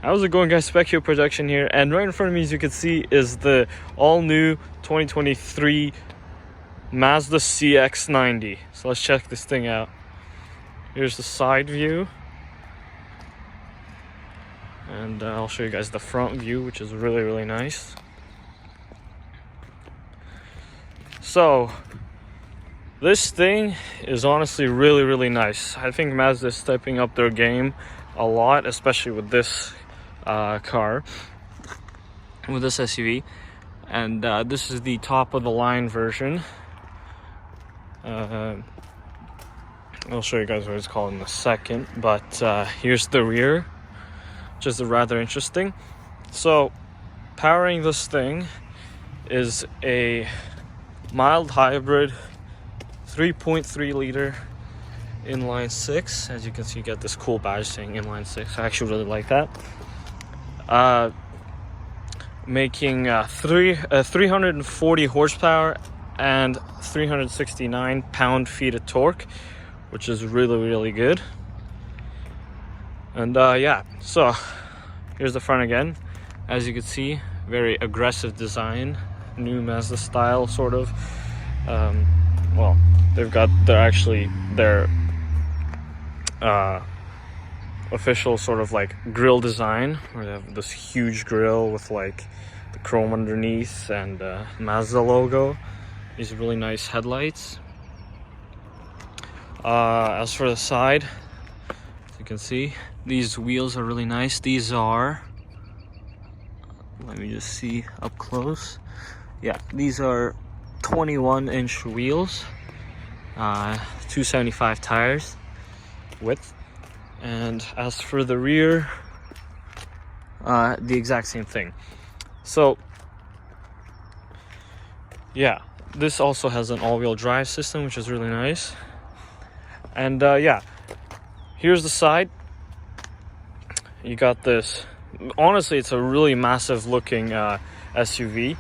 How's it going, guys? Specchio Production here, and right in front of me, as you can see, is the all-new 2023 Mazda CX-90. So let's check this thing out. Here's the side view, and I'll show you guys the front view, which is really nice. So this thing is honestly really nice. I think Mazda is stepping up their game a lot, especially with this car, with this SUV. And this is the top of the line version. I'll show you guys what it's called in a second, but here's the rear, which is rather interesting. So powering this thing is a mild hybrid 3.3 liter inline six. As you can see, you get this cool badge saying inline six. I actually really like that. Making 340 horsepower and 369 pound-feet of torque, which is really good. And yeah, so here's the front again. As you can see, very aggressive design, new Mazda style sort of. Well, they've got their official sort of like grille design, where they have this huge grille with like the chrome underneath and Mazda logo. These really nice headlights. As for the side, as you can see, these wheels are really nice. These are, let me just see up close. Yeah, these are 21-inch wheels, 275 tires width. And as for the rear, the exact same thing. So yeah, this also has an all-wheel drive system, which is really nice. And yeah, here's the side. You got this, honestly it's a really massive looking SUV.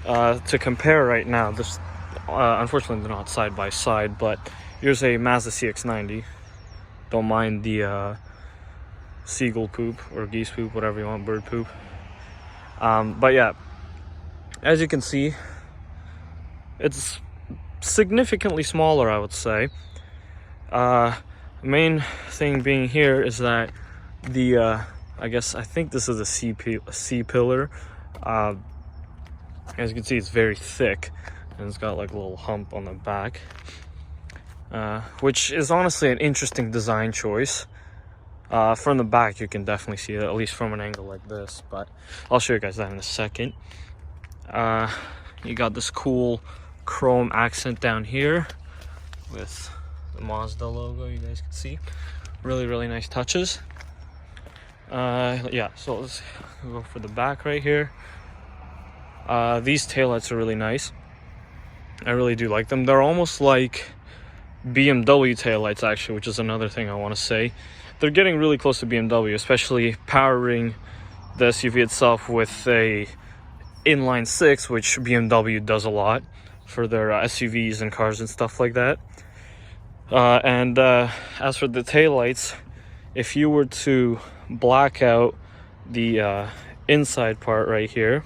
To compare right now, this unfortunately they're not side by side, but here's a Mazda CX-90. Don't mind the seagull poop or geese poop, whatever you want, bird poop. But yeah, as you can see, it's significantly smaller, I would say. Main thing being here is that the I think this is a C pillar. As you can see, it's very thick, and it's got like a little hump on the back, which is honestly an interesting design choice. From the back, you can definitely see it, at least from an angle like this, but I'll show you guys that in a second. You got this cool chrome accent down here with the Mazda logo, you guys can see. Really nice touches. Yeah, so let's go for the back right here. These taillights are really nice. I really do like them. They're almost like BMW taillights, actually, which is another thing I want to say. They're getting really close to BMW, especially powering the SUV itself with a inline six, which BMW does a lot for their SUVs and cars and stuff like that. And as for the taillights, if you were to black out the inside part right here,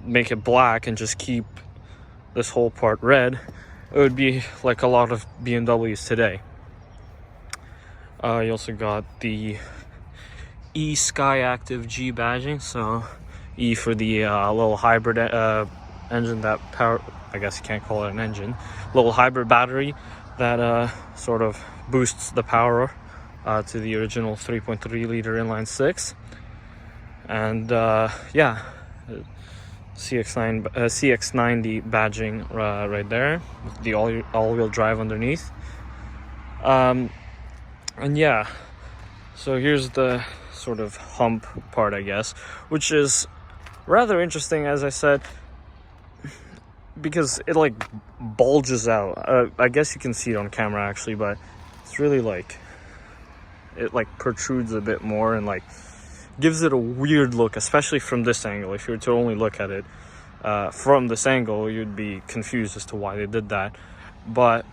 make it black and just keep this whole part red, it would be like a lot of BMWs today. You also got the E Sky Active G badging, so E for the little hybrid engine that power, I guess you can't call it an engine, little hybrid battery that sort of boosts the power to the original 3.3 liter inline six. And yeah, CX-90 badging right there with the all-wheel drive underneath. And yeah, so here's the sort of hump part, I guess, which is rather interesting, as I said, because it like bulges out. I guess you can see it on camera actually, but it's really like, it like protrudes a bit more and like gives it a weird look, especially from this angle. If you were to only look at it from this angle, you'd be confused as to why they did that. But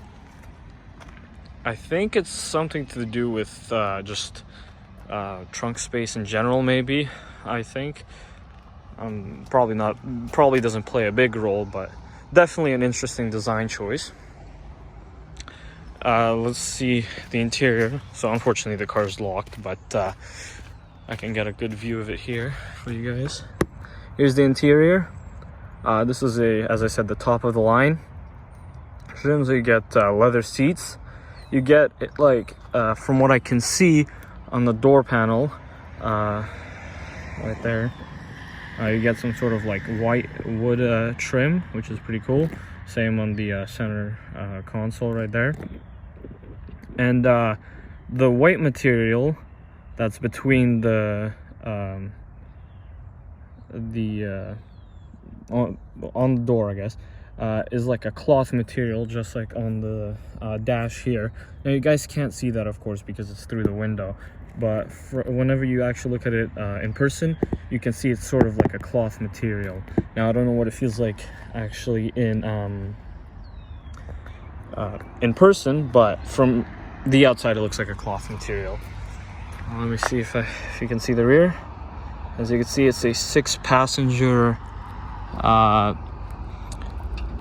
I think it's something to do with just trunk space in general, maybe. I think probably doesn't play a big role, but definitely an interesting design choice. Let's see the interior. So unfortunately the car is locked, but I can get a good view of it here for you guys. Here's the interior. This is as I said, the top of the line trim. So you get leather seats. You get like from what I can see on the door panel, right there, you get some sort of like white wood trim, which is pretty cool. Same on the center console right there. And the white material that's between the on the door, I guess, is like a cloth material, just like on the dash here. Now you guys can't see that, of course, because it's through the window, but whenever you actually look at it in person, you can see it's sort of like a cloth material. Now I don't know what it feels like actually in person, but from the outside it looks like a cloth material. Let me see if you can see the rear. As you can see, it's a 6-passenger.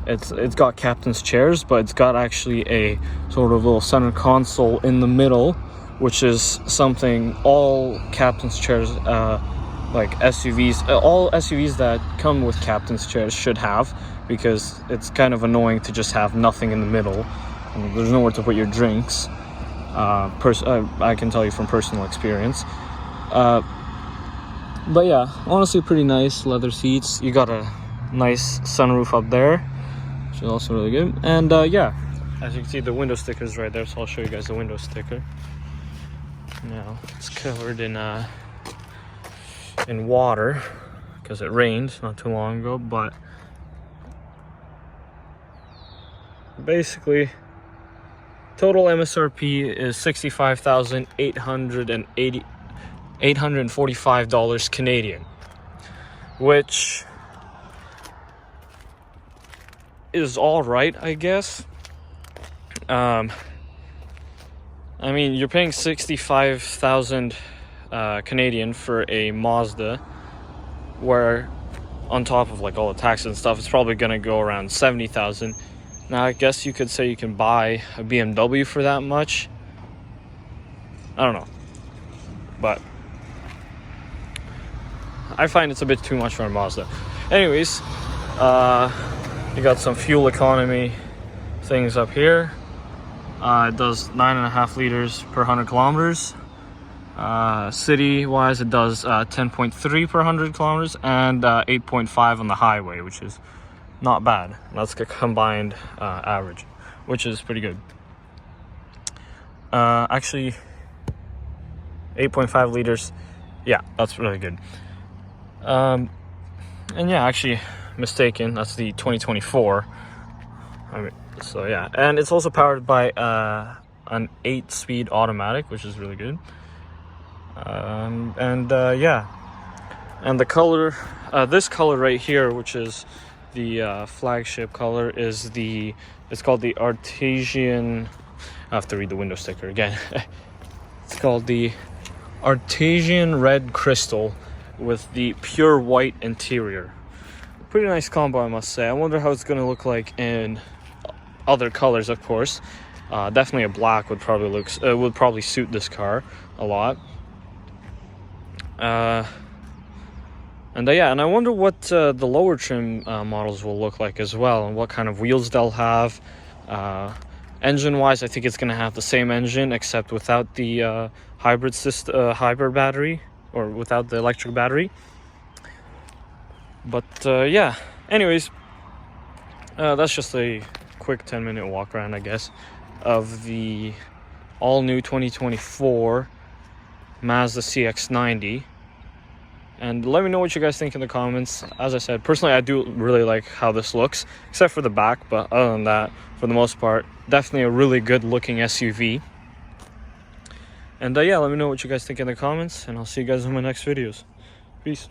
It's got captain's chairs, but it's got actually a sort of little center console in the middle, which is something all captain's chairs, like SUVs, all SUVs that come with captain's chairs should have, because it's kind of annoying to just have nothing in the middle. And there's nowhere to put your drinks. I can tell you from personal experience. But yeah, honestly pretty nice leather seats. You got a nice sunroof up there, which is also really good. And yeah, as you can see, the window sticker is right there, so I'll show you guys the window sticker. Now it's covered in water because it rained not too long ago, but basically total MSRP is $65,845 Canadian, which is all right, I guess. I mean, you're paying 65,000 Canadian for a Mazda, where on top of like all the taxes and stuff, it's probably gonna go around 70,000. Now I guess you could say you can buy a BMW for that much. I don't know, but I find it's a bit too much for a Mazda. Anyways, you got some fuel economy things up here. It does 9.5 liters per 100 kilometers. City wise, it does 10.3 per 100 kilometers and 8.5 on the highway, which is not bad. That's a combined average, which is pretty good. Actually, 8.5 liters, yeah, that's really good. And yeah, actually mistaken, that's the 2024. I mean, so yeah, and it's also powered by an 8-speed automatic, which is really good. Yeah, and the color, this color right here, which is the flagship color, is it's called the Artesian. I have to read the window sticker again. It's called the Artesian Red Crystal with the pure white interior. Pretty nice combo, I must say. I wonder how it's gonna look like in other colors, of course. Definitely a black would probably suit this car a lot. Yeah, and I wonder what the lower trim models will look like as well, and what kind of wheels they'll have. Engine wise, I think it's gonna have the same engine, except without the hybrid battery, or without the electric battery. But yeah, anyways, that's just a quick 10-minute walk around, I guess, of the all new 2024 Mazda CX-90. And let me know what you guys think in the comments. As I said, personally, I do really like how this looks, except for the back, but other than that, for the most part, definitely a really good looking SUV. And yeah, let me know what you guys think in the comments, and I'll see you guys in my next videos. Peace.